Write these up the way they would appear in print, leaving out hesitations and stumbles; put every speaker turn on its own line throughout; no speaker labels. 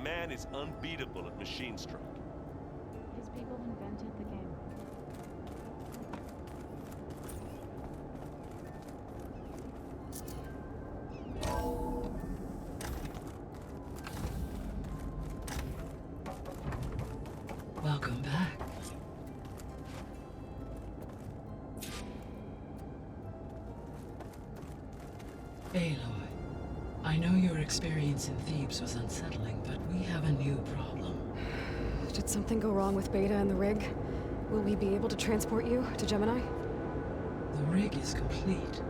man is unbeatable at machine stroke.
His people invented the game.
Welcome back. Aloy, I know your experience in Thebes was unsettling, but we have a new problem.
Did something go wrong with Beta and the rig? Will we be able to transport you to Gemini?
The rig is complete.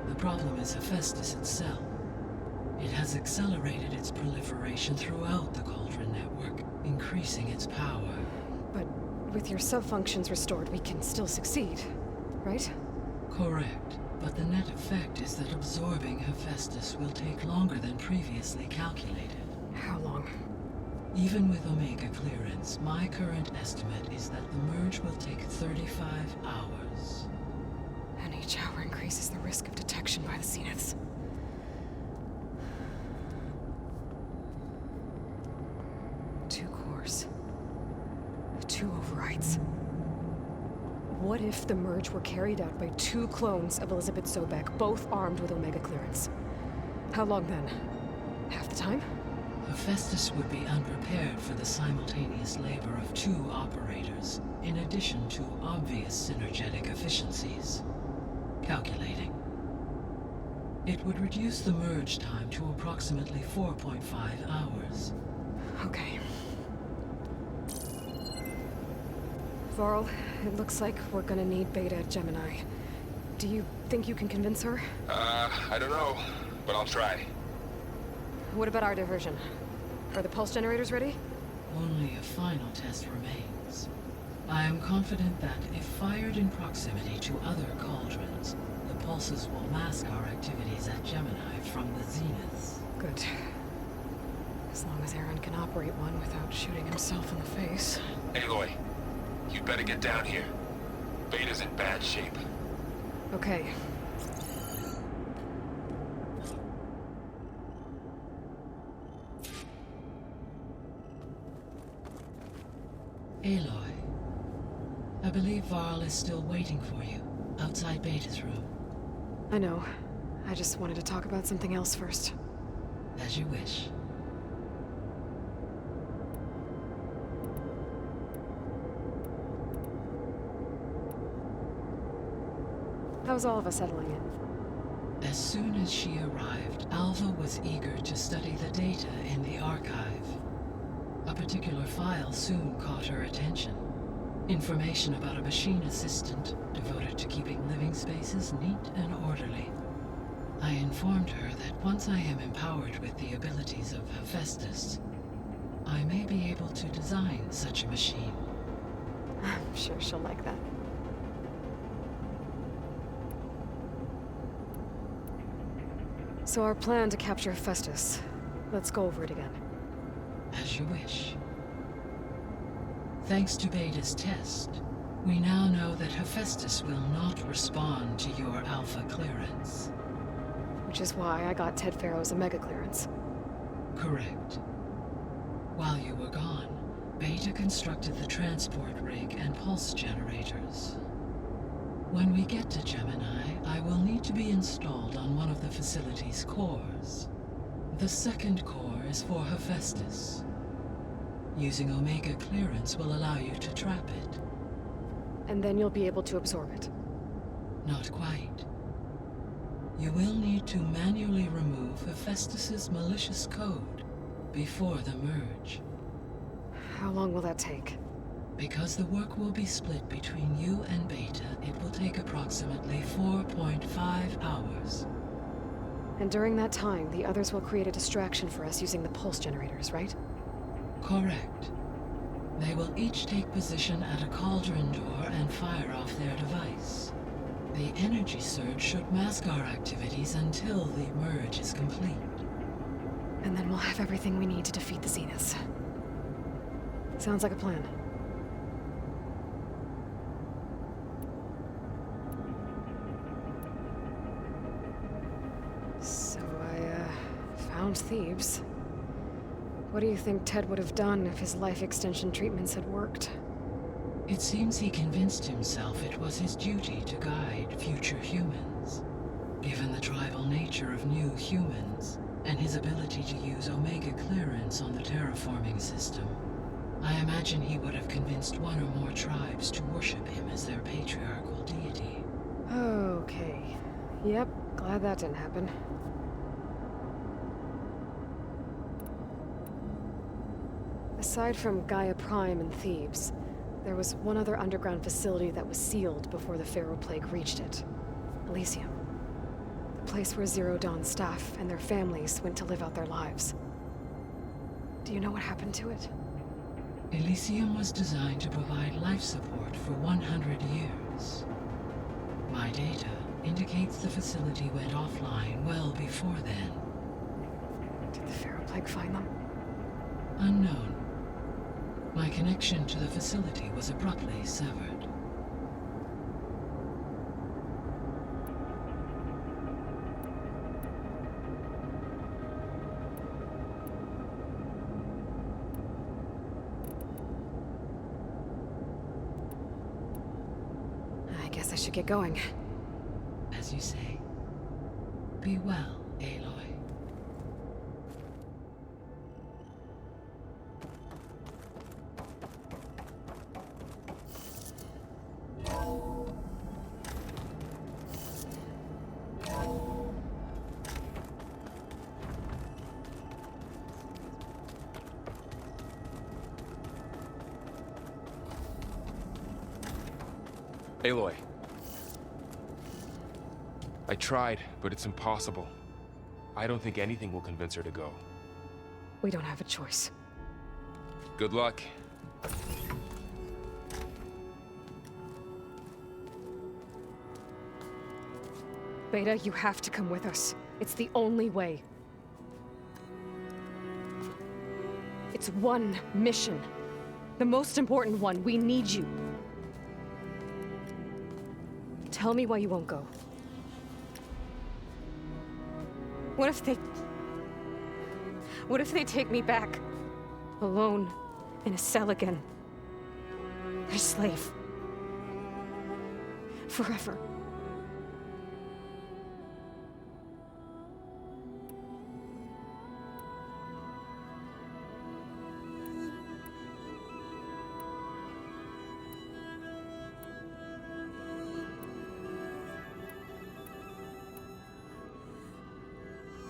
The problem is Hephaestus itself. It has accelerated its proliferation throughout the Cauldron network, increasing its power.
But with your sub-functions restored, we can still succeed, right?
Correct, but the net effect is that absorbing Hephaestus will take longer than previously calculated.
How long?
Even with Omega clearance, my current estimate is that the merge will take 35 hours.
And each hour increases the risk of detection by the Zeniths. Two cores. Two overrides. What if the merge were carried out by two clones of Elizabeth Sobek, both armed with Omega clearance? How long then? Half the time?
Hephaestus would be unprepared for the simultaneous labor of two operators, in addition to obvious synergetic efficiencies. Calculating. It would reduce the merge time to approximately 4.5 hours.
Okay. Varl, it looks like we're gonna need Beta at Gemini. Do you think you can convince her?
I don't know, but I'll try.
What about our diversion? Are the pulse generators ready?
Only a final test remains. I am confident that if fired in proximity to other cauldrons, the pulses will mask our activities at Gemini from the Zeniths.
Good. As long as Aaron can operate one without shooting himself in the face.
Aloy, you better get down here. Beta's in bad shape.
Okay.
Aloy, I believe Varl is still waiting for you, outside Beta's room.
I know. I just wanted to talk about something else first.
As you wish.
How's all of us settling in?
As soon as she arrived, Alva was eager to study the data in the archive. A particular file soon caught her attention. Information about a machine assistant devoted to keeping living spaces neat and orderly. I informed her that once I am empowered with the abilities of Hephaestus, I may be able to design such a machine.
I'm sure she'll like that. So our plan to capture Hephaestus. Let's go over it again.
As you wish. Thanks to Beta's test, we now know that Hephaestus will not respond to your Alpha clearance.
Which is why I got Ted Farrow's Omega clearance.
Correct. While you were gone, Beta constructed the transport rig and pulse generators. When we get to Gemini, I will need to be installed on one of the facility's cores. The second core is for Hephaestus. Using Omega clearance will allow you to trap it.
And then you'll be able to absorb it.
Not quite. You will need to manually remove Hephaestus's malicious code before the merge.
How long will that take?
Because the work will be split between you and Beta, it will take approximately 4.5 hours.
And during that time, the others will create a distraction for us using the pulse generators, right?
Correct. They will each take position at a cauldron door and fire off their device. The energy surge should mask our activities until the merge is complete.
And then we'll have everything we need to defeat the Zeniths. Sounds like a plan. So I, found Thebes. What do you think Ted would have done if his life extension treatments had worked?
It seems he convinced himself it was his duty to guide future humans. Given the tribal nature of new humans, and his ability to use Omega clearance on the terraforming system, I imagine he would have convinced one or more tribes to worship him as their patriarchal deity.
Okay. Yep, glad that didn't happen. Aside from Gaia Prime and Thebes, there was one other underground facility that was sealed before the Pharaoh Plague reached it. Elysium. The place where Zero Dawn staff and their families went to live out their lives. Do you know what happened to it?
Elysium was designed to provide life support for 100 years. My data indicates the facility went offline well before then.
Did the Pharaoh Plague find them?
Unknown. My connection to the facility was abruptly severed.
I guess I should get going.
As you say, be well, Aloy.
Aloy. I tried, but it's impossible. I don't think anything will convince her to go.
We don't have a choice.
Good luck.
Beta, you have to come with us. It's the only way. It's one mission. The most important one. We need you. Tell me why you won't go. What if they take me back? Alone, in a cell again. Their slave. Forever.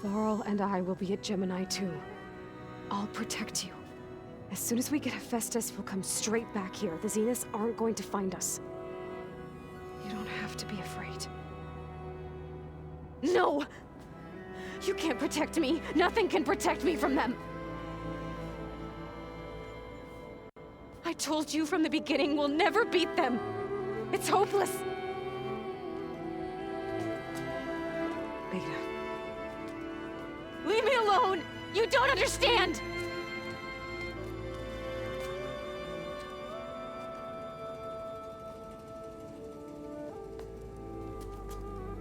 Laurel and I will be at Gemini too. I'll protect you. As soon as we get Hephaestus, we'll come straight back here. The Zeniths aren't going to find us. You don't have to be afraid. No! You can't protect me. Nothing can protect me from them. I told you from the beginning, we'll never beat them. It's hopeless. Beta. Leave me alone! You don't understand!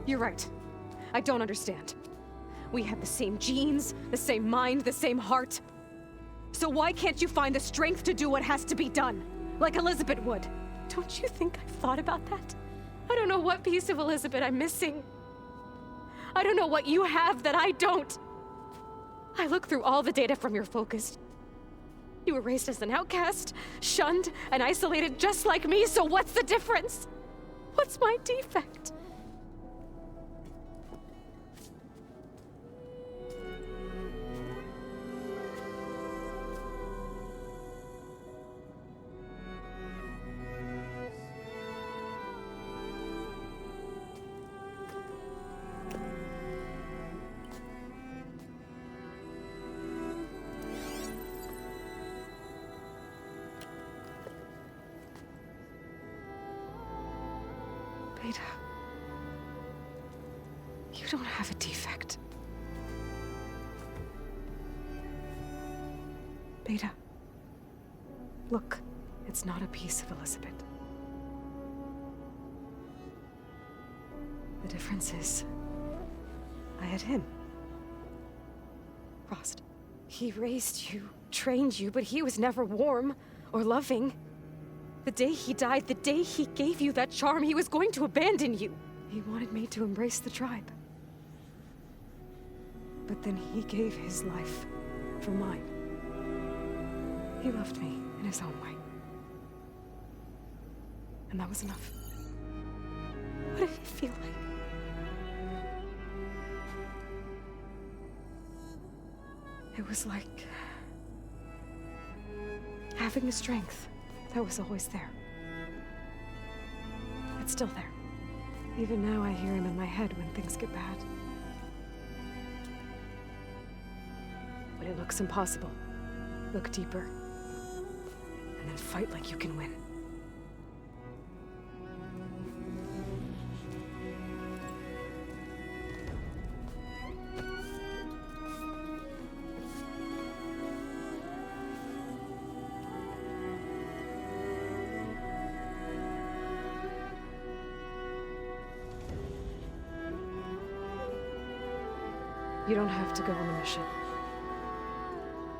You're right. I don't understand. We have the same genes, the same mind, the same heart. So why can't you find the strength to do what has to be done? Like Elizabeth would. Don't you think I've thought about that? I don't know what piece of Elizabeth I'm missing. I don't know what you have that I don't. I look through all the data from your focus. You were raised as an outcast, shunned, and isolated just like me, so what's the difference? What's my defect? Beta, you don't have a defect. Beta, look, it's not a piece of Elizabeth. The difference is, I had him. Frost, he raised you trained you, but he was never warm or loving. The day he died, the day he gave you that charm, he was going to abandon you. He wanted me to embrace the tribe. But then he gave his life for mine. He loved me in his own way. And that was enough. What did it feel like? It was like having the strength that was always there. It's still there. Even now I hear him in my head when things get bad. When it looks impossible, look deeper. And then fight like you can win. You don't have to go on the mission.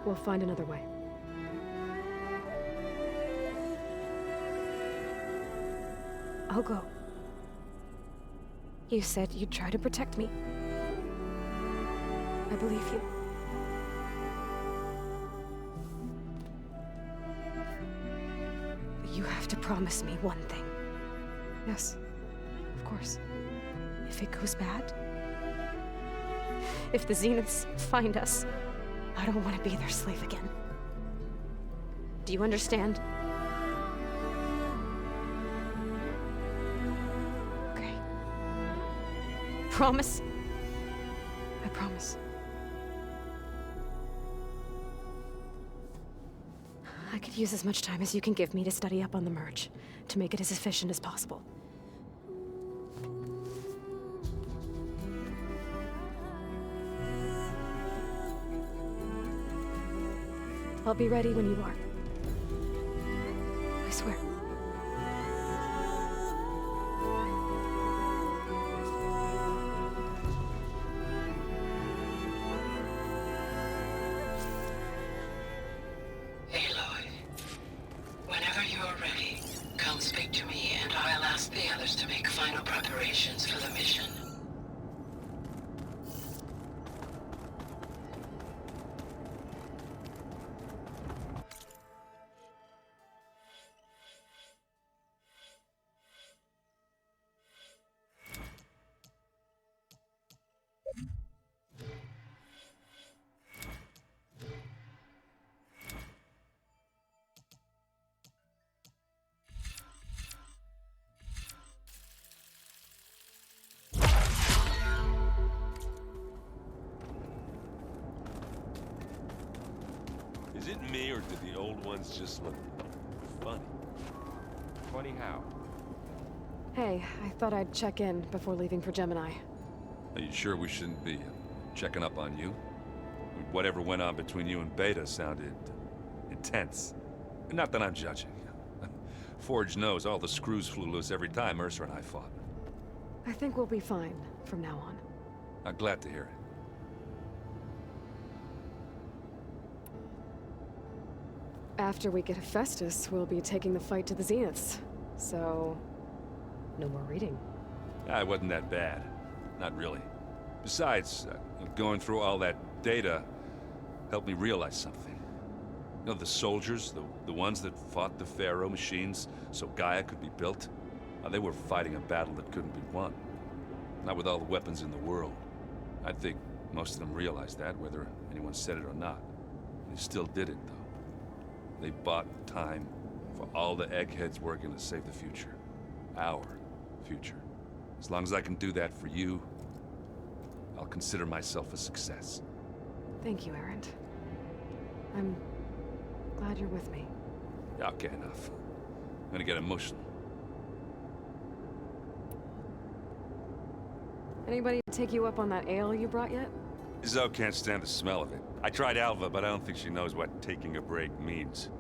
We'll find another way. I'll go. You said you'd try to protect me. I believe you. But you have to promise me one thing. Yes, of course. If it goes bad, if the Zeniths find us, I don't want to be their slave again. Do you understand? Okay. Promise? I promise. I could use as much time as you can give me to study up on the merge, to make it as efficient as possible. I'll be ready when you are. I swear.
Aloy, whenever you are ready, come speak to me and I'll ask the others to make final preparations for the mission.
Is it me, or do the old ones just look funny?
Funny how?
Hey, I thought I'd check in before leaving for Gemini.
Are you sure we shouldn't be checking up on you? Whatever went on between you and Beta sounded intense. Not that I'm judging. Forge knows all the screws flew loose every time Mercer and I fought.
I think we'll be fine from now on.
I'm glad to hear it.
After we get Hephaestus, we'll be taking the fight to the Zeniths. So, no more reading.
It wasn't that bad. Not really. Besides, going through all that data helped me realize something. You know, the soldiers, the ones that fought the Pharaoh machines so Gaia could be built, they were fighting a battle that couldn't be won. Not with all the weapons in the world. I think most of them realized that, whether anyone said it or not. They still did it, though. They bought time for all the eggheads working to save the future. Our future. As long as I can do that for you, I'll consider myself a success.
Thank you, Erend. I'm glad you're with me.
Yeah, okay, enough. I'm gonna get emotional.
Anybody take you up on that ale you brought yet?
Zoe can't stand the smell of it. I tried Alva, but I don't think she knows what taking a break means.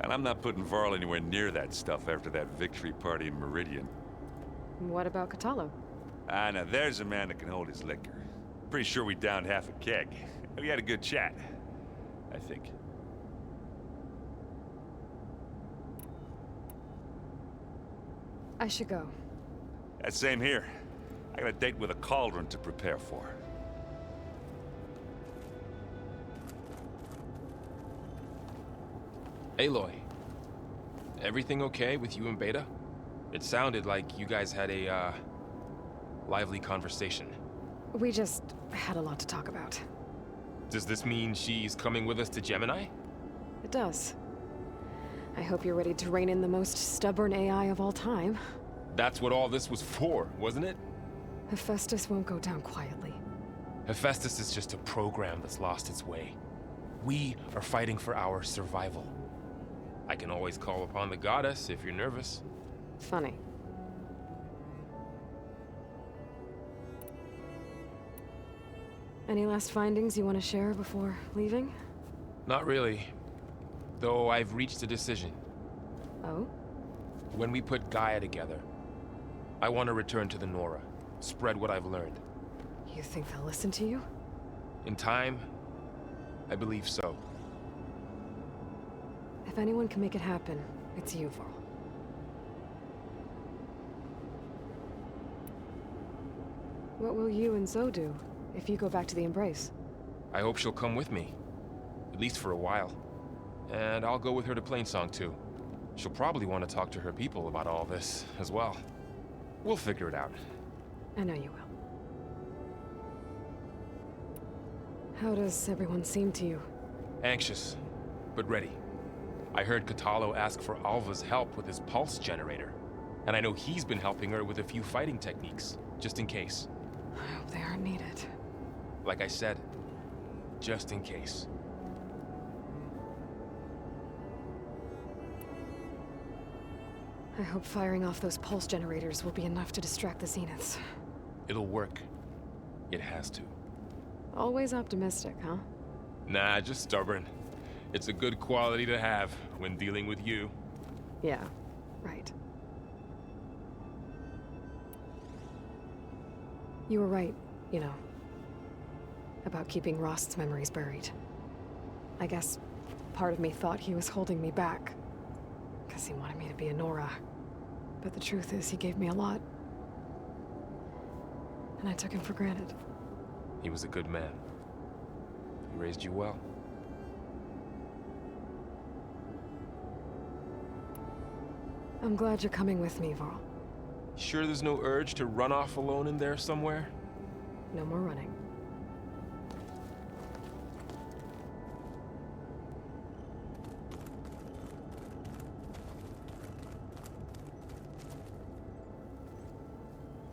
And I'm not putting Varl anywhere near that stuff after that victory party in Meridian.
What about Catalo?
Now there's a man that can hold his liquor. Pretty sure we downed half a keg. We had a good chat, I think.
I should go.
Same here. I got a date with a cauldron to prepare for.
Aloy, everything okay with you and Beta? It sounded like you guys had a, lively conversation.
We just had a lot to talk about.
Does this mean she's coming with us to Gemini?
It does. I hope you're ready to rein in the most stubborn AI of all time.
That's what all this was for, wasn't it?
Hephaestus won't go down quietly.
Hephaestus is just a program that's lost its way. We are fighting for our survival. I can always call upon the goddess if you're nervous.
Funny. Any last findings you want to share before leaving?
Not really. Though I've reached a decision.
Oh?
When we put Gaia together, I want to return to the Nora. Spread what I've learned.
You think they'll listen to you?
In time, I believe so.
If anyone can make it happen, it's you, Varl. What will you and Zoe do if you go back to the Embrace?
I hope she'll come with me. At least for a while. And I'll go with her to Plainsong too. She'll probably want to talk to her people about all this as well. We'll figure it out.
I know you will. How does everyone seem to you?
Anxious, but ready. I heard Katalo ask for Alva's help with his pulse generator. And I know he's been helping her with a few fighting techniques, just in case.
I hope they aren't needed.
Like I said, just in case.
I hope firing off those pulse generators will be enough to distract the Zeniths.
It'll work. It has to.
Always optimistic, huh?
Nah, just stubborn. It's a good quality to have when dealing with you.
Yeah, right. You were right, you know, about keeping Rost's memories buried. I guess part of me thought he was holding me back, because he wanted me to be a Nora. But the truth is, he gave me a lot. And I took him for granted.
He was a good man. He raised you well.
I'm glad you're coming with me, Varl.
Sure there's no urge to run off alone in there somewhere?
No more running.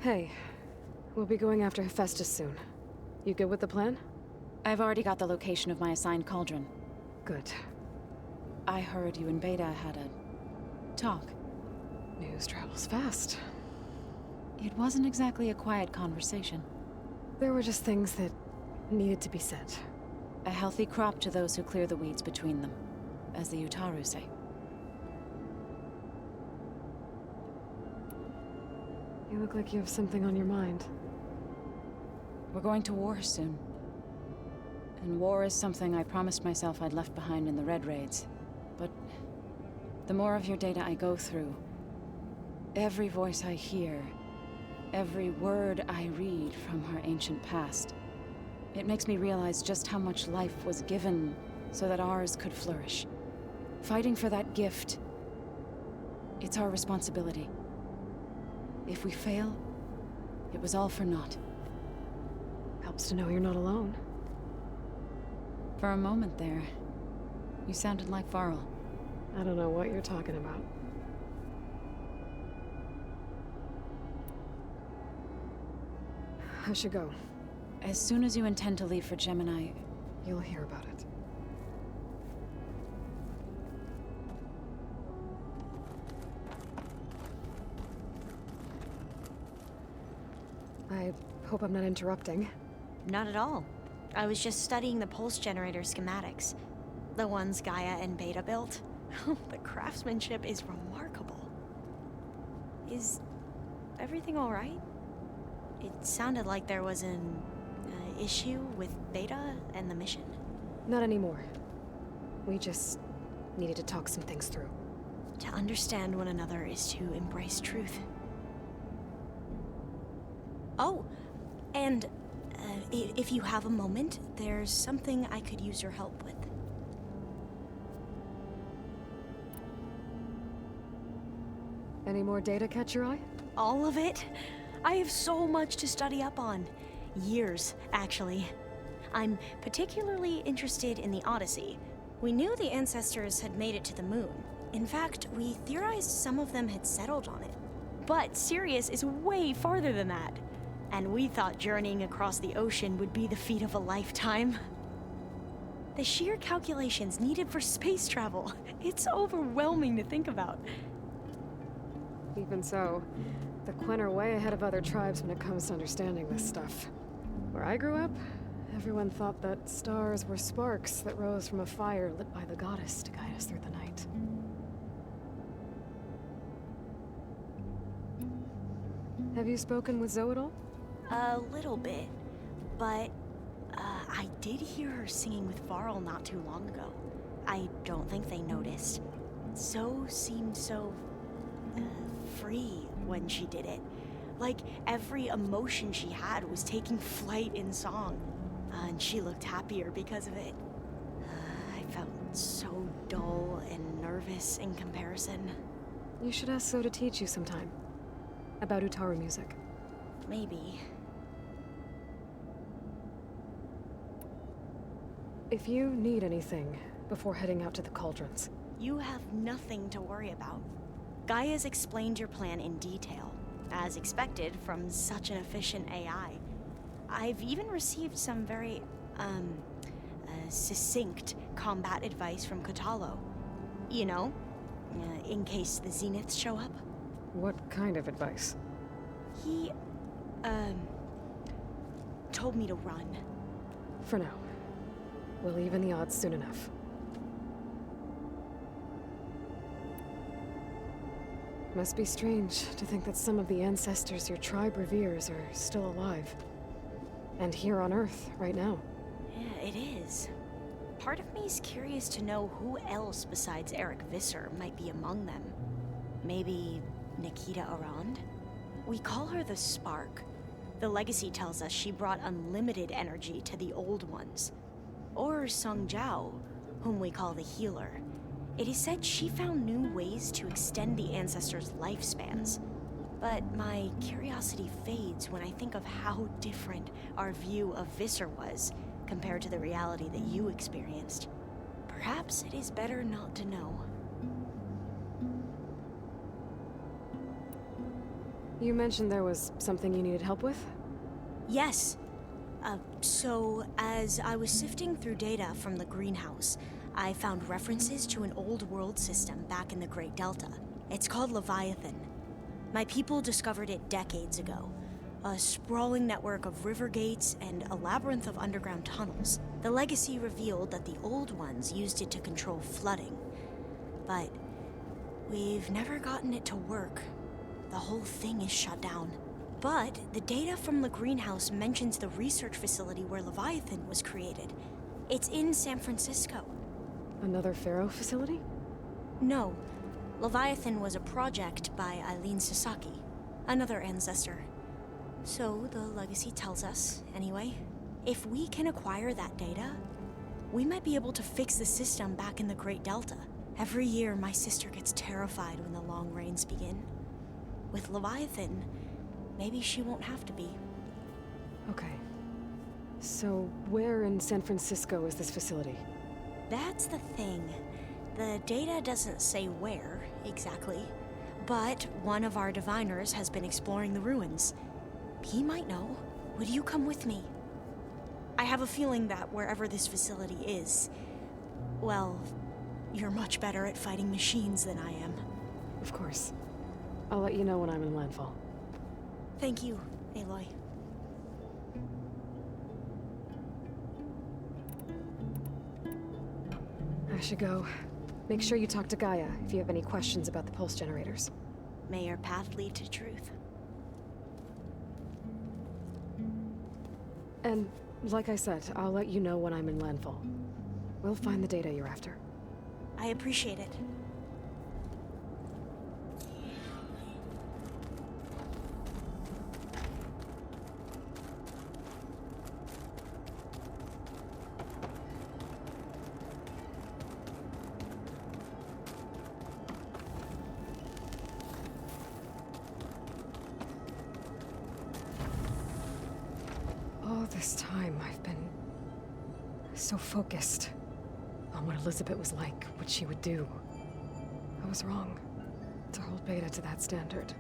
Hey, we'll be going after Hephaestus soon. You good with the plan?
I've already got the location of my assigned cauldron.
Good.
I heard you and Beta had a talk.
News travels fast.
It wasn't exactly a quiet conversation.
There were just things that needed to be said.
A healthy crop to those who clear the weeds between them, as the Utaru say.
You look like you have something on your mind.
We're going to war soon. And war is something I promised myself I'd left behind in the Red Raids. But the more of your data I go through, every voice I hear, every word I read from our ancient past, it makes me realize just how much life was given so that ours could flourish. Fighting for that gift, it's our responsibility. If we fail, it was all for naught.
Helps to know you're not alone.
For a moment there, you sounded like Varl.
I don't know what you're talking about. I should go.
As soon as you intend to leave for Gemini,
You'll hear about it. I hope I'm not interrupting.
Not at all. I was just studying the pulse generator schematics. The ones Gaia and Beta built. The craftsmanship is remarkable. Is everything all right? It sounded like there was an issue with Beta and the mission.
Not anymore. We just needed to talk some things through.
To understand one another is to embrace truth. Oh, and if you have a moment, there's something I could use your help with.
Any more data catch your eye?
All of it? I have so much to study up on. Years, actually. I'm particularly interested in the Odyssey. We knew the ancestors had made it to the moon. In fact, we theorized some of them had settled on it. But Sirius is way farther than that. And we thought journeying across the ocean would be the feat of a lifetime. The sheer calculations needed for space travel, it's overwhelming to think about.
Even so, the Quen are way ahead of other tribes when it comes to understanding this stuff. Where I grew up, everyone thought that stars were sparks that rose from a fire lit by the goddess to guide us through the night. Have you spoken with Zoe at all?
A little bit, but I did hear her singing with Varl not too long ago. I don't think they noticed. Zoe seemed so free when she did it. Like every emotion she had was taking flight in song. And she looked happier because of it. I felt so dull and nervous in comparison.
You should ask Zoe to teach you sometime. About Utaru music.
Maybe.
If you need anything before heading out to the cauldrons.
You have nothing to worry about. Gaia's explained your plan in detail, as expected from such an efficient AI. I've even received some very, succinct combat advice from Katalo. You know, in case the Zeniths show up.
What kind of advice?
He, told me to run.
For now. We'll even the odds soon enough. Must be strange to think that some of the ancestors your tribe reveres are still alive. And here on Earth, right now.
Yeah, it is. Part of me's curious to know who else besides Eric Visser might be among them. Maybe Nikita Arand? We call her the Spark. The legacy tells us she brought unlimited energy to the Old Ones. Or Sung Jiao, whom we call the Healer. It is said she found new ways to extend the ancestors' lifespans. But my curiosity fades when I think of how different our view of Visser was compared to the reality that you experienced. Perhaps it is better not to know.
You mentioned there was something you needed help with?
Yes. So, as I was sifting through data from the greenhouse, I found references to an old world system back in the Great Delta. It's called Leviathan. My people discovered it decades ago. A sprawling network of river gates and a labyrinth of underground tunnels. The legacy revealed that the Old Ones used it to control flooding. But we've never gotten it to work. The whole thing is shut down. But the data from the greenhouse mentions the research facility where Leviathan was created. It's in San Francisco.
Another Pharaoh facility?
No. Leviathan was a project by Eileen Sasaki, another ancestor. So the legacy tells us, anyway. If we can acquire that data, we might be able to fix the system back in the Great Delta. Every year, my sister gets terrified when the long rains begin. With Leviathan, maybe she won't have to be.
Okay. So, where in San Francisco is this facility?
That's the thing. The data doesn't say where, exactly. But one of our diviners has been exploring the ruins. He might know. Would you come with me? I have a feeling that wherever this facility is, well, you're much better at fighting machines than I am.
Of course. I'll let you know when I'm in landfall.
Thank you, Aloy.
I should go. Make sure you talk to Gaia if you have any questions about the pulse generators.
May your path lead to truth.
And, like I said, I'll let you know when I'm in landfall. We'll find the data you're after.
I appreciate it.
so focused on what Elizabeth was like, what she would do. I was wrong to hold Beta to that standard.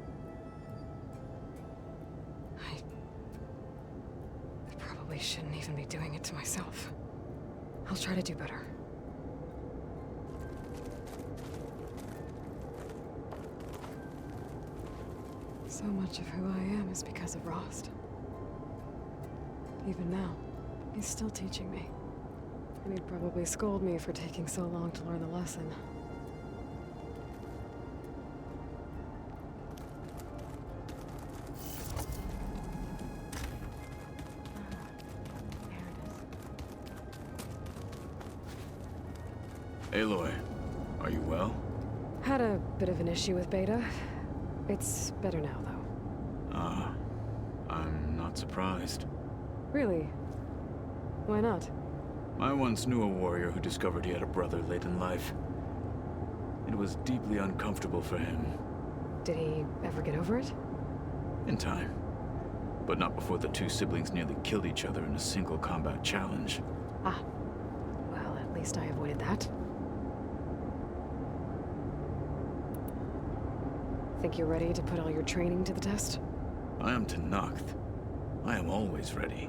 I probably shouldn't even be doing it to myself. I'll try to do better. So much of who I am is because of Rost. Even now, he's still teaching me. And he'd probably scold me for taking so long to learn the lesson.
Aloy, are you well?
Had a bit of an issue with Beta. It's better now, though.
Ah, I'm not surprised.
Really? Why not?
I once knew a warrior who discovered he had a brother late in life. It was deeply uncomfortable for him.
Did he ever get over it?
In time. But not before the two siblings nearly killed each other in a single combat challenge.
Ah. Well, at least I avoided that. Think you're ready to put all your training to the test?
I am Tenakth. I am always ready.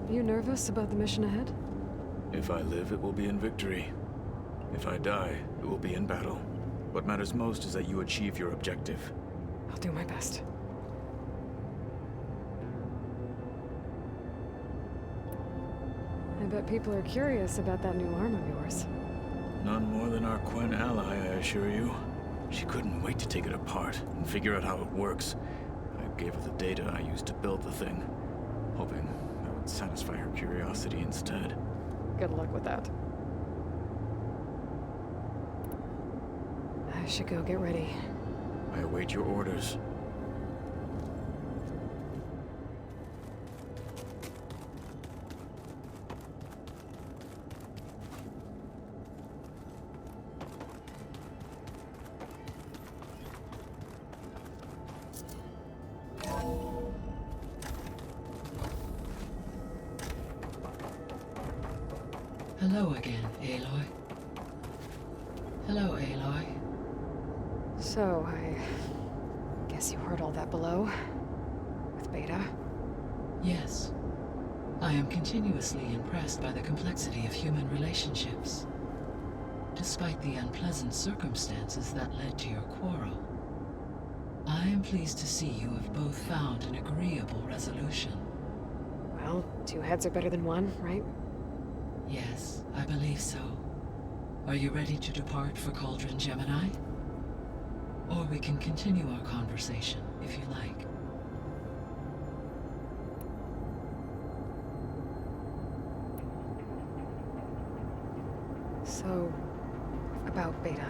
You nervous about the mission ahead?
If I live, it will be in victory. If I die, it will be in battle. What matters most is that you achieve your objective.
I'll do my best. I bet people are curious about that new arm of yours.
None more than our Quen ally, I assure you. She couldn't wait to take it apart and figure out how it works. I gave her the data I used to build the thing, hoping that would satisfy her curiosity instead.
Good luck with that. I should go get ready.
I await your orders.
Hello again, Aloy. Hello, Aloy.
So, I guess you heard all that below? With Beta?
Yes. I am continuously impressed by the complexity of human relationships. Despite the unpleasant circumstances that led to your quarrel, I am pleased to see you have both found an agreeable resolution.
Well, two heads are better than one, right?
Yes, I believe so. Are you ready to depart for Cauldron Gemini? Or we can continue our conversation, if you like.
So, about Beta.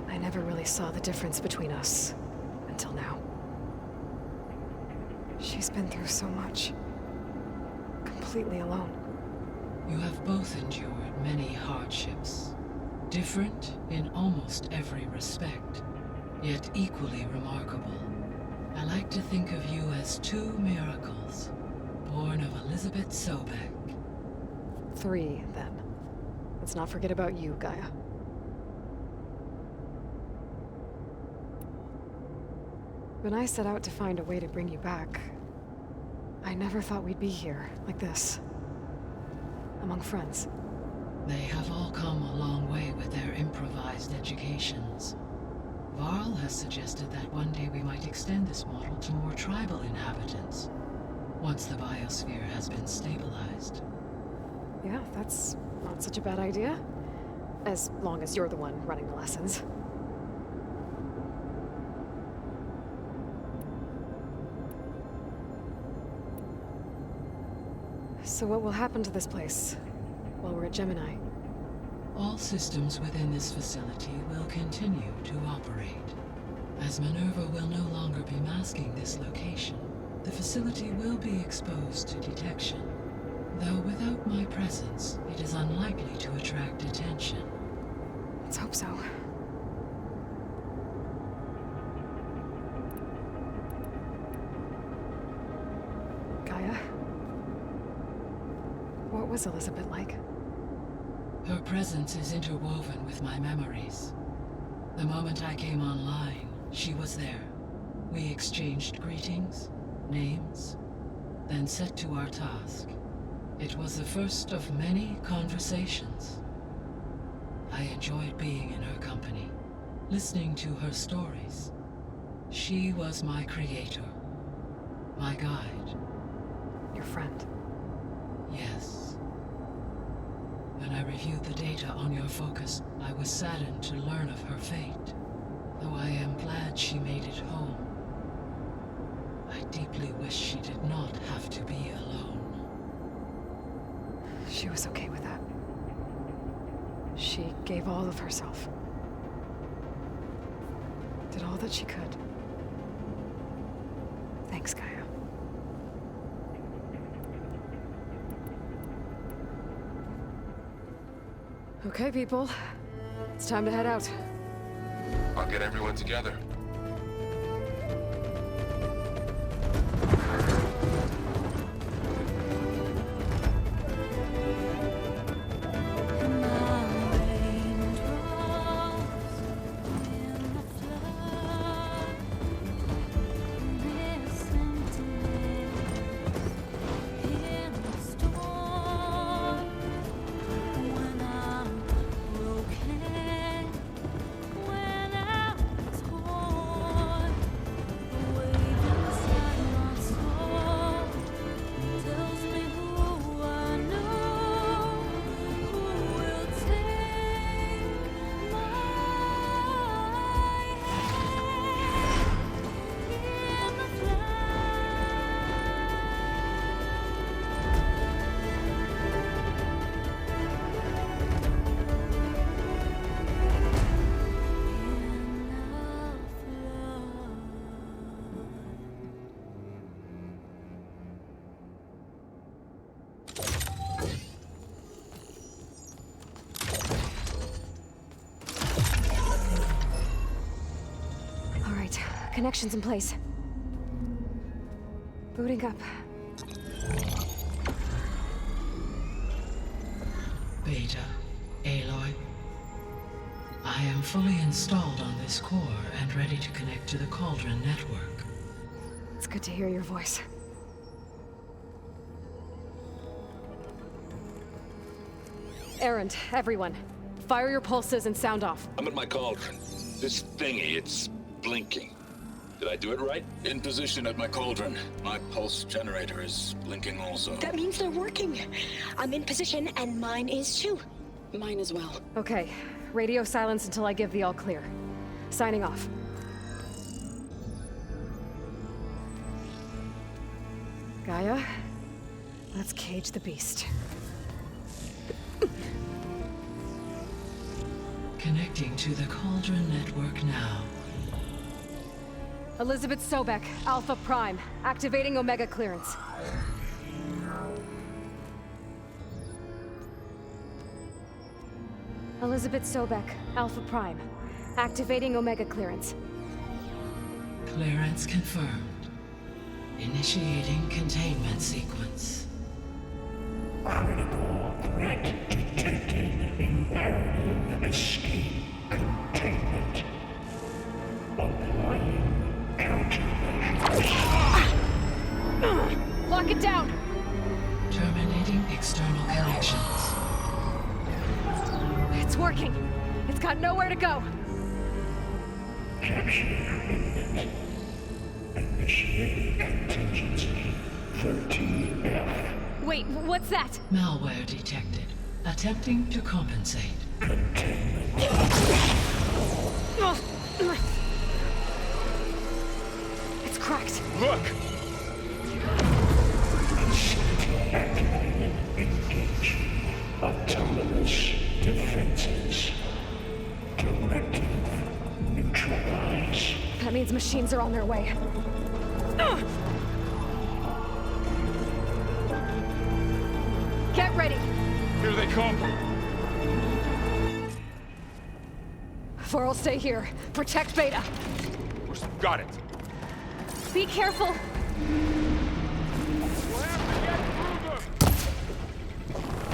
I never really saw the difference between us, until now. She's been through so much. Completely alone.
You have both endured many hardships, different in almost every respect, yet equally remarkable. I like to think of you as two miracles, born of Elizabeth Sobek.
3, then. Let's not forget about you, Gaia. When I set out to find a way to bring you back, I never thought we'd be here, like this. Among friends.
They have all come a long way with their improvised educations. Varl has suggested that one day we might extend this model to more tribal inhabitants, once the biosphere has been stabilized.
Yeah, that's not such a bad idea. As long as you're the one running the lessons. So what will happen to this place while we're at Gemini?
All systems within this facility will continue to operate. As Minerva will no longer be masking this location, the facility will be exposed to detection. Though without my presence, it is unlikely to attract attention.
Let's hope so. What was Elizabeth like?
Her presence is interwoven with my memories. The moment I came online, she was there. We exchanged greetings, names, then set to our task. It was the first of many conversations. I enjoyed being in her company, listening to her stories. She was my creator, my guide.
Your friend.
Yes. When I reviewed the data on your focus, I was saddened to learn of her fate. Though I am glad she made it home. I deeply wish she did not have to be alone.
She was okay with that. She gave all of herself. Did all that she could. Thanks, Gaia. Okay, people. It's time to head out.
I'll get everyone together.
Connections in place. Booting up.
Beta, Aloy. I am fully installed on this core and ready to connect to the Cauldron network.
It's good to hear your voice. Errand, everyone. Fire your pulses and sound off.
I'm at my cauldron. This thingy, it's blinking. Did I do it right? In position at my cauldron. My pulse generator is blinking also.
That means they're working. I'm in position, and mine is too. Mine as well.
Okay. Radio silence until I give the all clear. Signing off. Gaia, let's cage the beast.
Connecting to the Cauldron network now.
Elizabeth Sobek, Alpha Prime, activating Omega clearance. Elizabeth Sobek, Alpha Prime, activating Omega clearance.
Clearance confirmed. Initiating containment sequence.
Critical threat detected. Imperative escape containment. Applying
Lock it down!
Terminating external connections.
It's working. It's got nowhere to go.
Capture imminent. Initiate contingency 13F.
Wait, what's that?
Malware detected. Attempting to compensate.
Containment.
It's cracked.
Look!
Facility activated. Engage. Autonomous defenses. Directive. Neutralize.
That means machines are on their way. Get ready.
Here they come!
Vor'll stay here. Protect Beta.
Got it!
Be careful.
We'll have to get through them!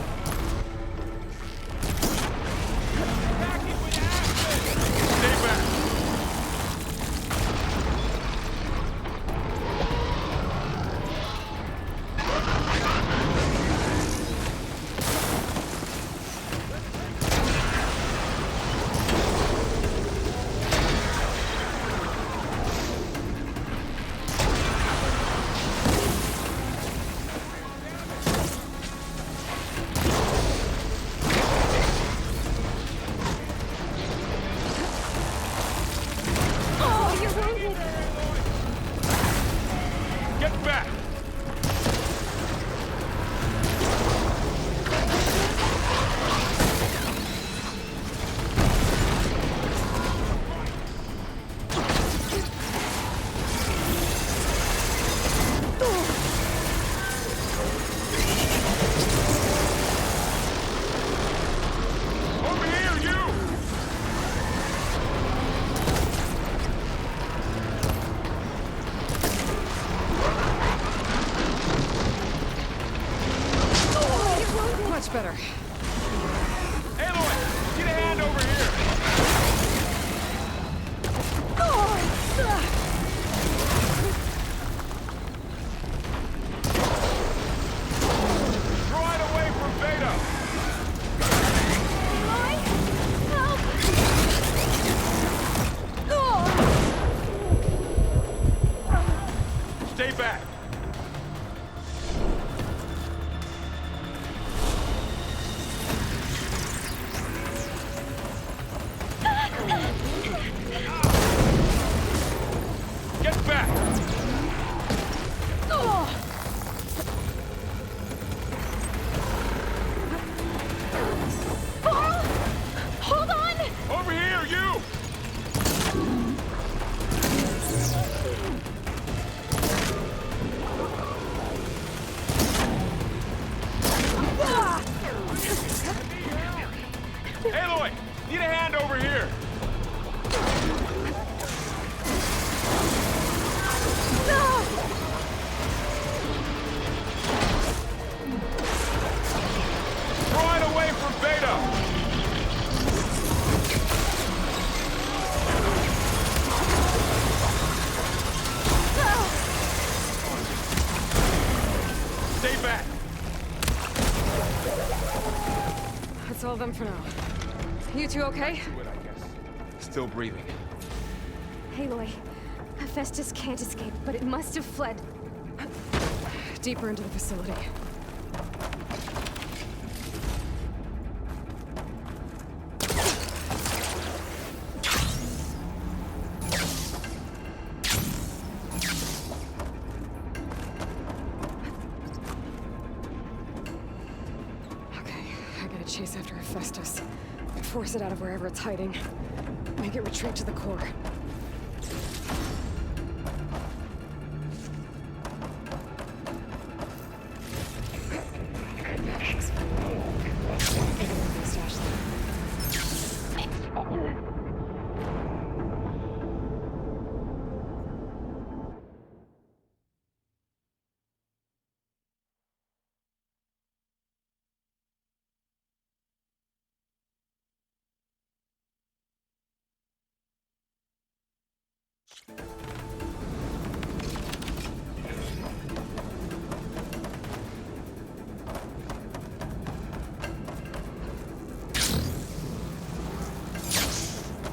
better.
Aloy! Get a hand over here! Right away from Beta! Stay back! Get back!
Hold on!
Over here, you! Aloy! Need a hand over here! Right away from Beta! Stay back!
That's all of them for now. You two okay?
Do it, I guess. Still breathing.
Aloy, Hephaestus can't escape, but it must have fled deeper into the facility. Okay, I gotta chase after Hephaestus. Force it out of wherever it's hiding. Make it retreat to the core.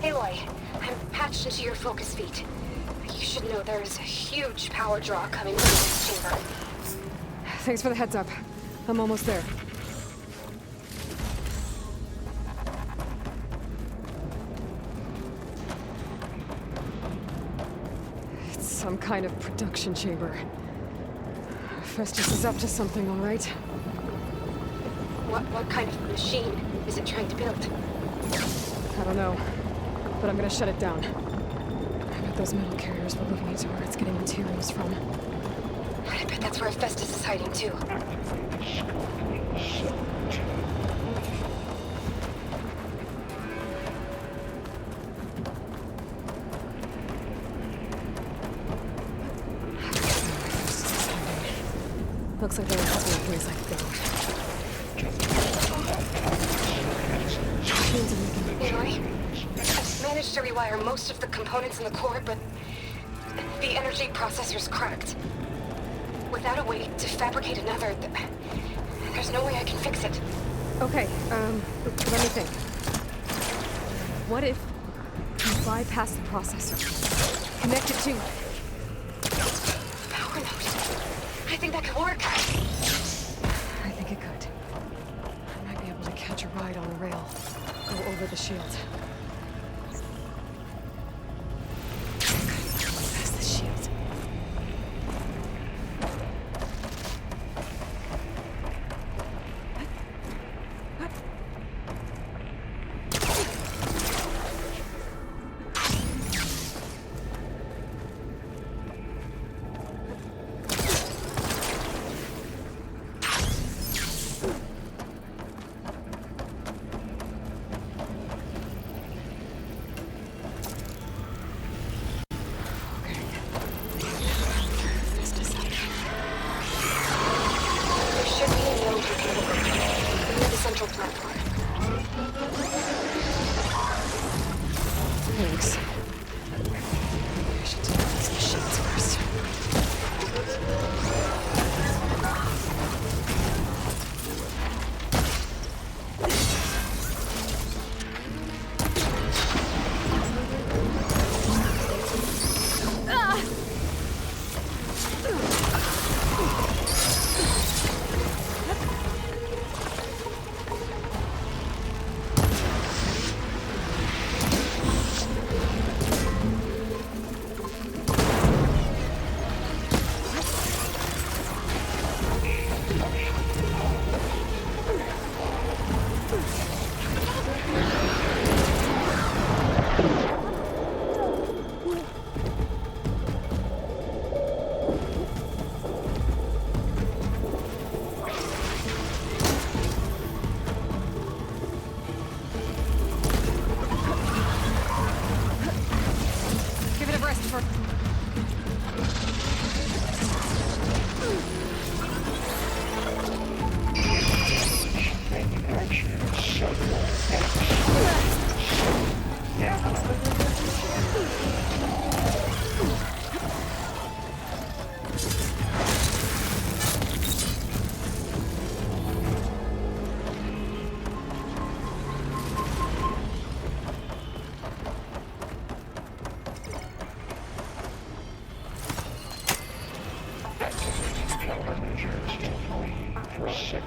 Aloy, I'm patched into your focus feed. You should know there's a huge power draw coming from this chamber.
Thanks for the heads up. I'm almost there. It's some kind of production chamber. Hephaestus is up to something, all right?
What kind of machine is it trying to build?
I don't know, but I'm gonna shut it down. I bet those metal carriers were looking into where it's getting materials from.
I bet that's where Hephaestus is hiding too.
Looks like there has to be a place I could go. Machines are making
Aloy, I've managed to rewire most of the components in the core, but the energy processor's cracked. Without a way to fabricate another, there's no way I can fix it.
Okay, let me think. What if you bypass the processor? Connect it to...
Power node. I think that could work.
I think it could. I might be able to catch a ride on a rail. Go over the shield. Past the shield.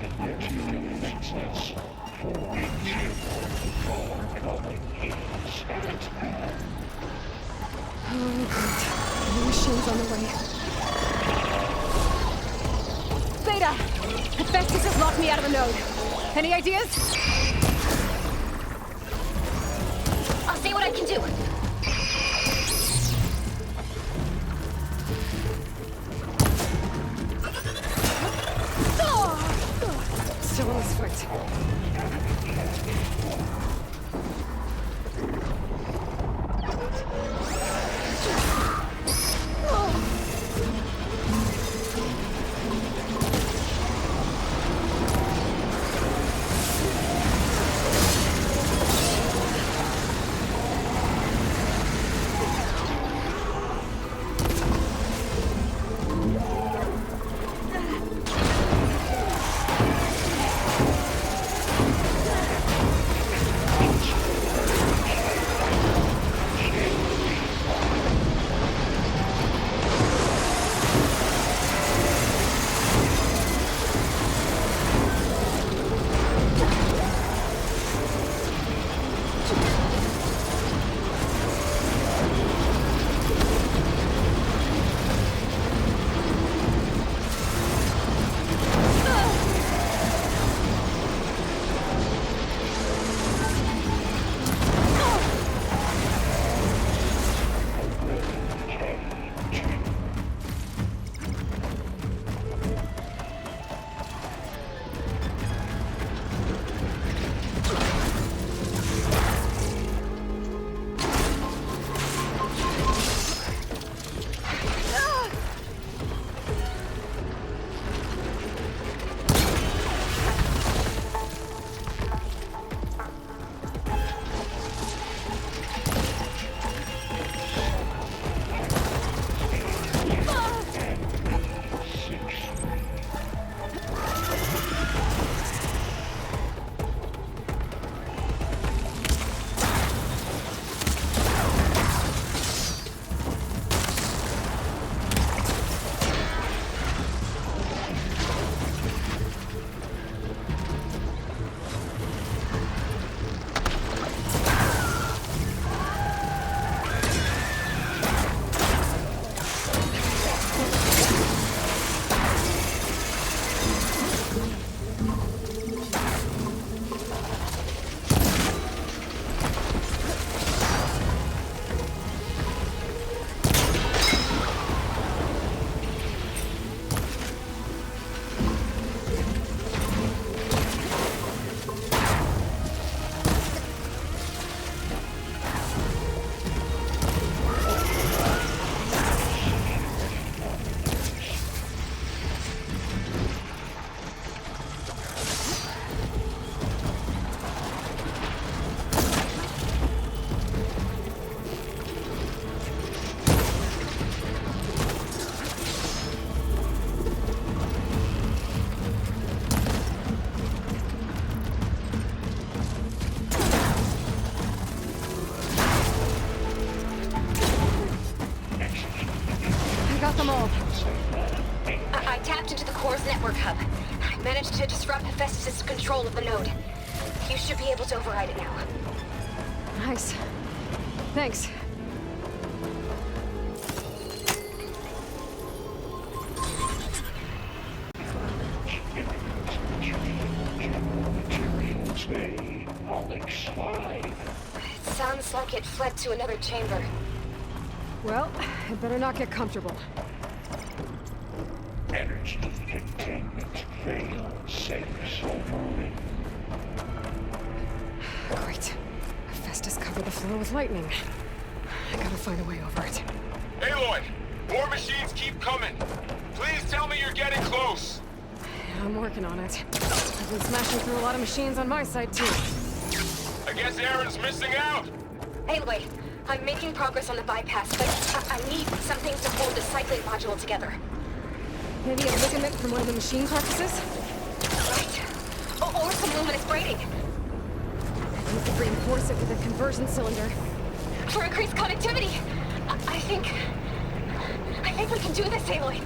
Material for incoming hits at its path.
Oh, great. New machines on the way. Beta! Hephaestus has locked me out of a node. Any ideas?
I'll see what I can do.
Still in this fight.
I tapped into the core's network hub. I managed to disrupt Hephaestus' control of the node. You should be able to override it now.
Nice. Thanks.
It sounds like it fled to another chamber.
Well, it better not get comfortable.
Energy containment failed. Safe only.
Great. Hephaestus covered the floor with lightning. I gotta find a way over it.
Aloy! More machines keep coming! Please tell me you're getting close!
I'm working on it. I've been smashing through a lot of machines on my side, too.
I guess Aaron's missing out!
Aloy, I'm making progress on the bypass, but I need something to hold the cycling module together.
Maybe a ligament from one of the machine carcasses?
Right. Or some luminous braiding.
We could reinforce it with a conversion cylinder.
For increased connectivity. I think we can do this, Aloy.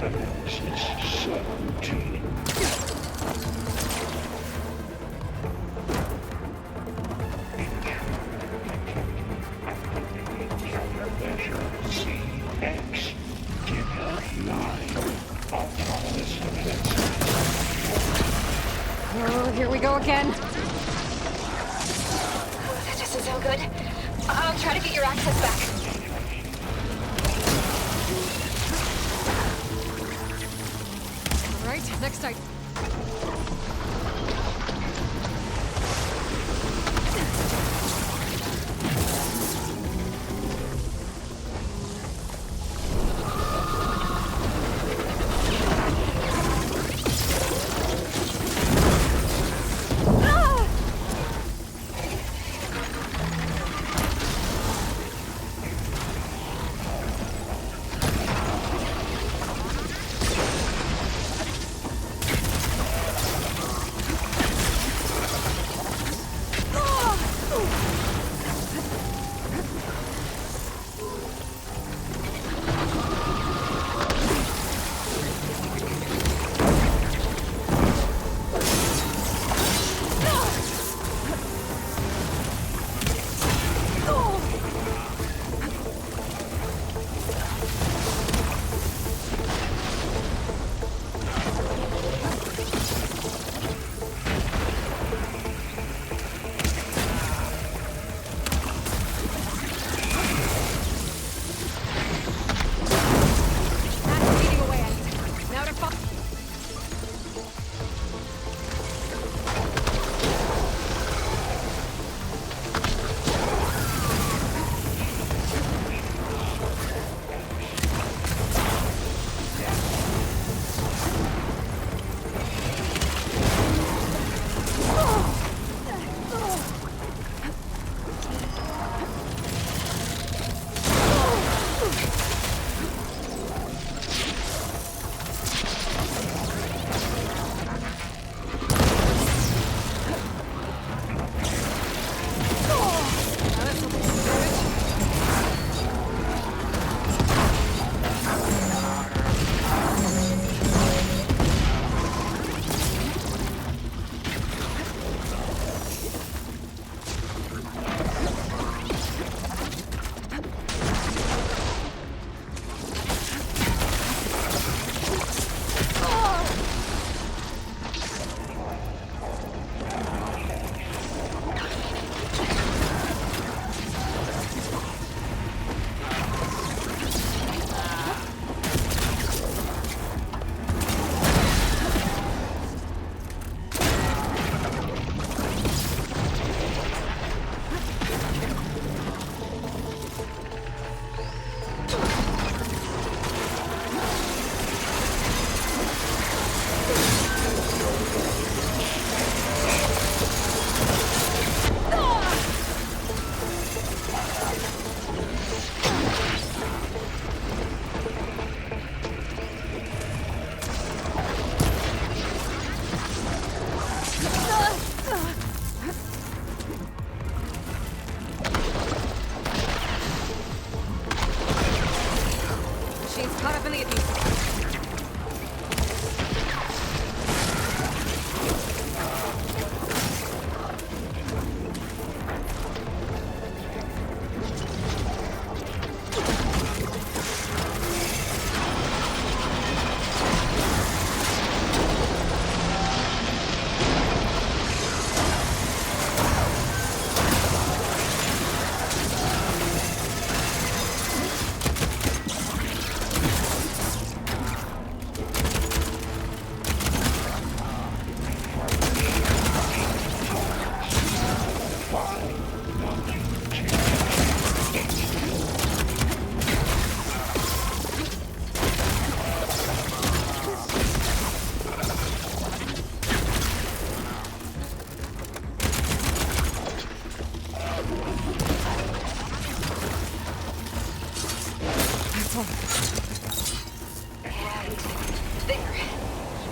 evidence is 17. Measure CX. Give 9. Autonomous defenses.
Oh, here we go again.
Oh, that doesn't sound good. I'll try to get your access back.
All right, next time.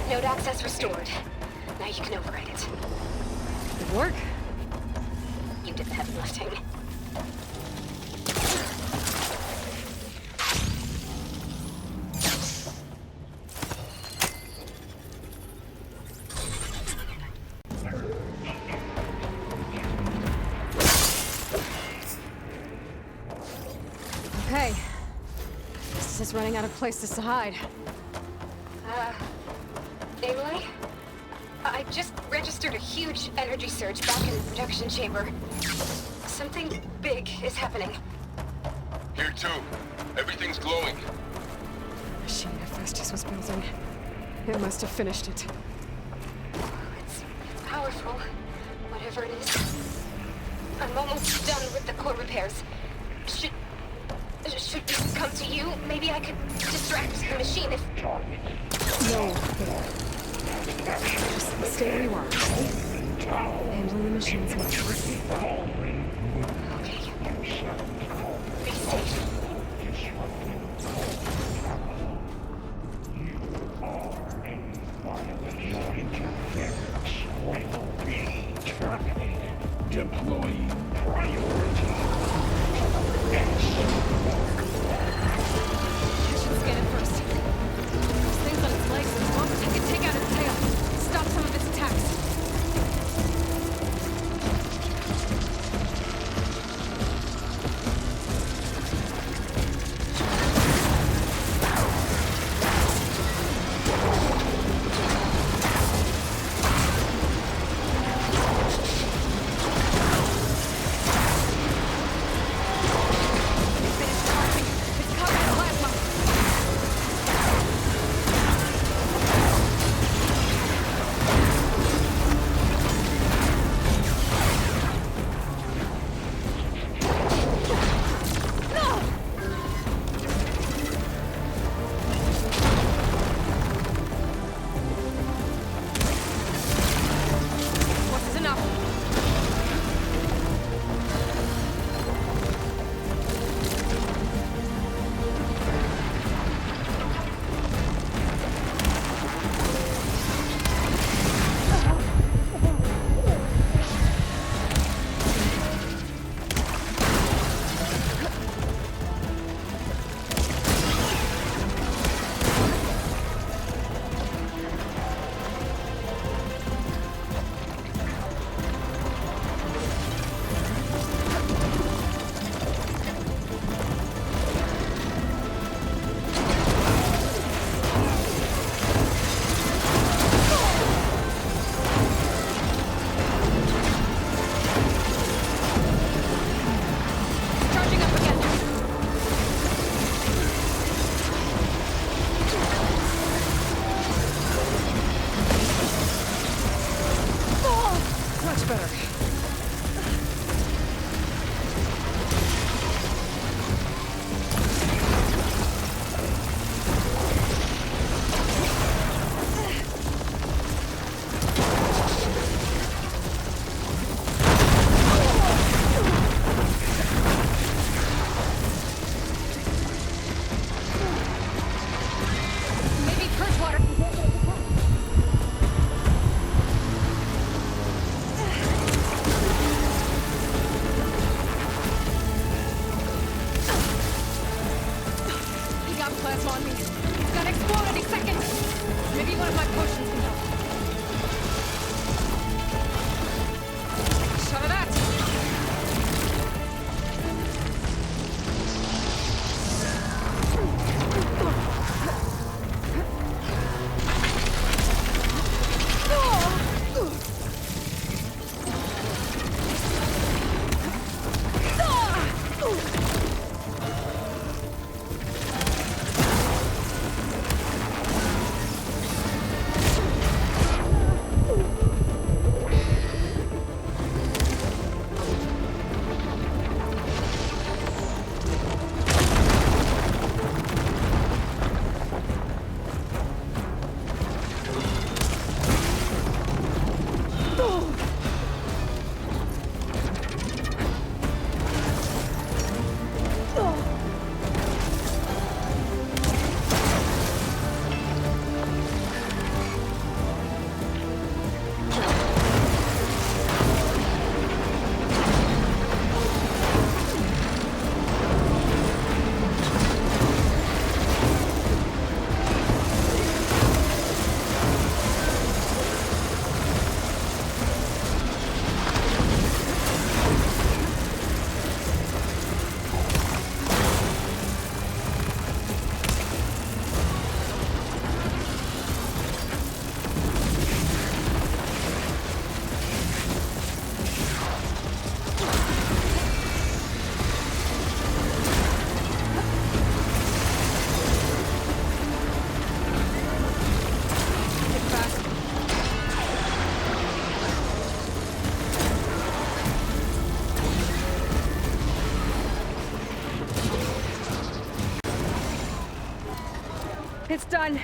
Node access restored. Now you can override it.
Good work.
You did the heavy lifting.
just running out of places to hide.
Aloy? I just registered a huge energy surge back in the production chamber. Something big is happening.
Here too. Everything's glowing.
The machine Hephaestus was building. It must have finished it.
It's powerful, whatever it is. I'm almost done with the core repairs. Should we come to you? Maybe I could distract the machine if...
No. Just stay where you are. Handling the machine's much easier.
Okay. Be safe.
Deploying priority.
I should scan it first. Those things on its legs, I could take out its tail. Stop some of its attacks. It's done.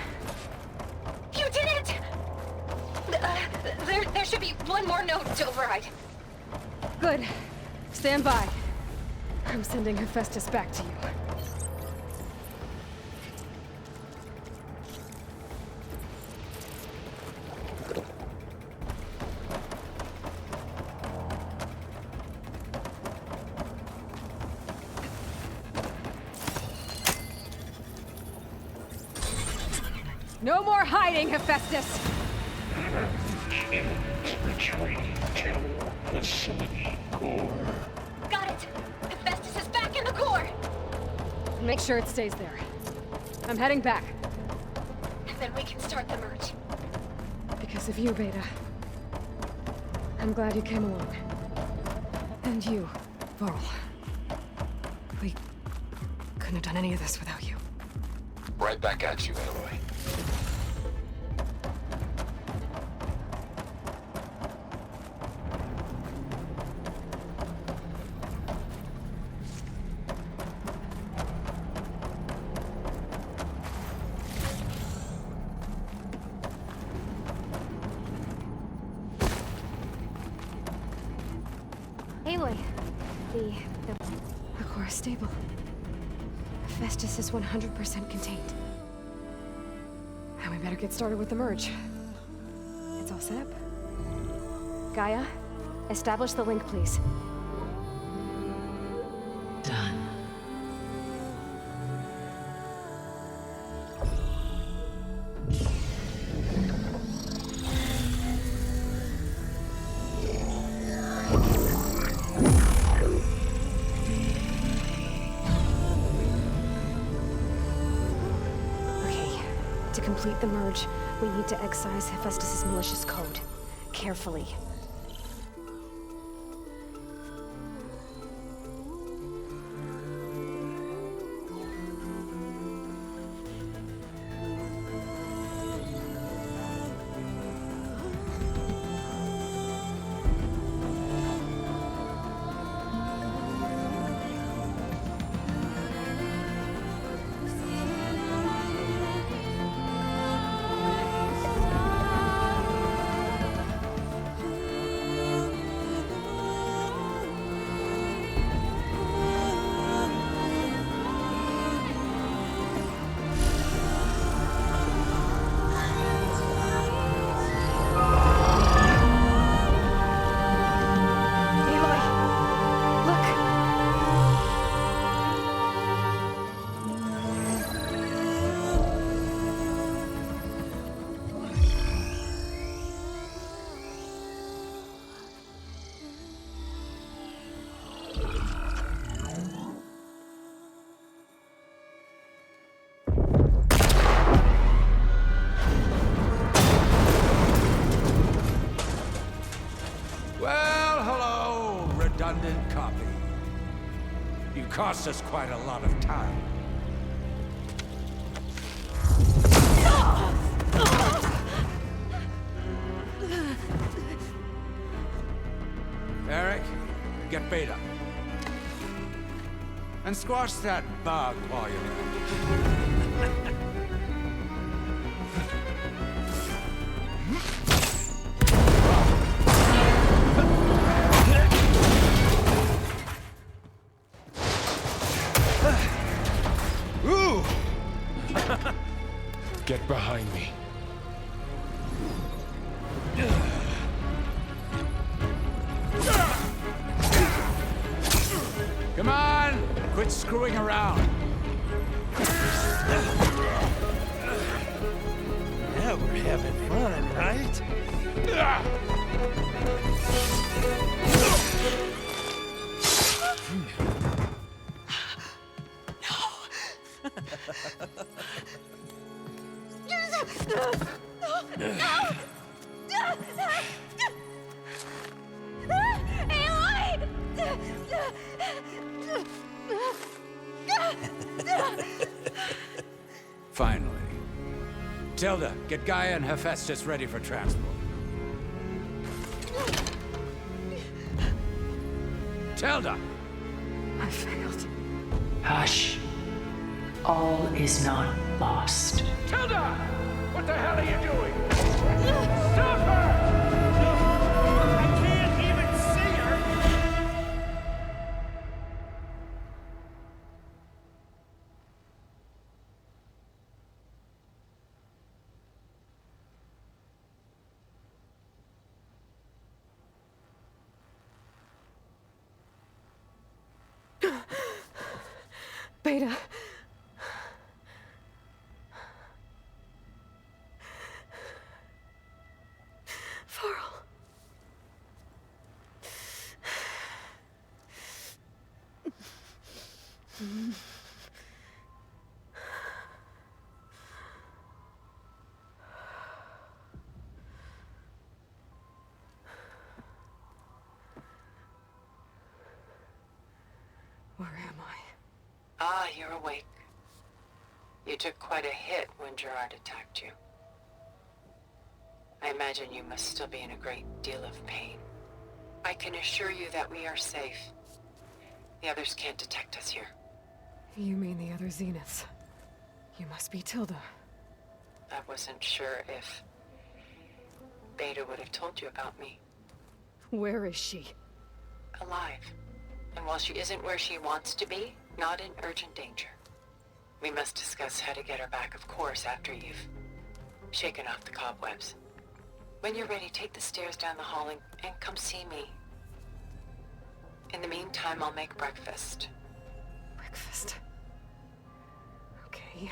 You did it! There should be one more node to override.
Good. Stand by. I'm sending Hephaestus back to you. No more hiding, Hephaestus!
Got it! Hephaestus is back in the core!
Make sure it stays there. I'm heading back.
And then we can start the merge.
Because of you, Beta. I'm glad you came along. And you, Varl. We couldn't have done any of this without you.
Right back at you, Aloy.
Aloy, the
core is stable. Hephaestus is 100% contained. And we better get started with the merge. It's all set up. Gaia, establish the link, please.
Done.
To complete the merge, we need to excise Hephaestus' malicious code. Carefully.
Redundant copy. You cost us quite a lot of time. Eric, get Beta. And squash that bug while you're at it.
Get behind me.
Come on! Quit screwing around.
Now we're having fun, right?
Finally. Tilda, get Gaia and Hephaestus ready for transport. Tilda!
I failed.
Hush. All is not lost.
Tilda! What the hell are you doing? Stop her! No, I can't even see her!
Beta. Varl. Where am I?
Ah, you're awake. You took quite a hit when Gerard attacked you. I imagine you must still be in a great deal of pain. I can assure you that we are safe. The others can't detect us here.
You mean the other Zeniths? You must be Tilda.
I wasn't sure if Beta would have told you about me.
Where is she?
Alive. And while she isn't where she wants to be, not in urgent danger. We must discuss how to get her back, of course, after you've shaken off the cobwebs. When you're ready, take the stairs down the hall and come see me. In the meantime, I'll make breakfast.
Breakfast. Okay.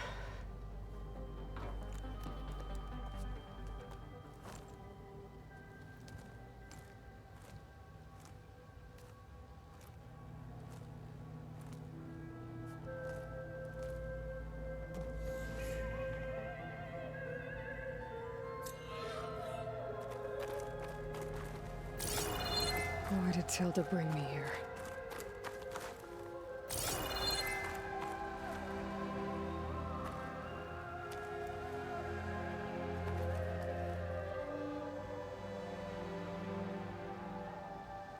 Why did Tilda bring me here?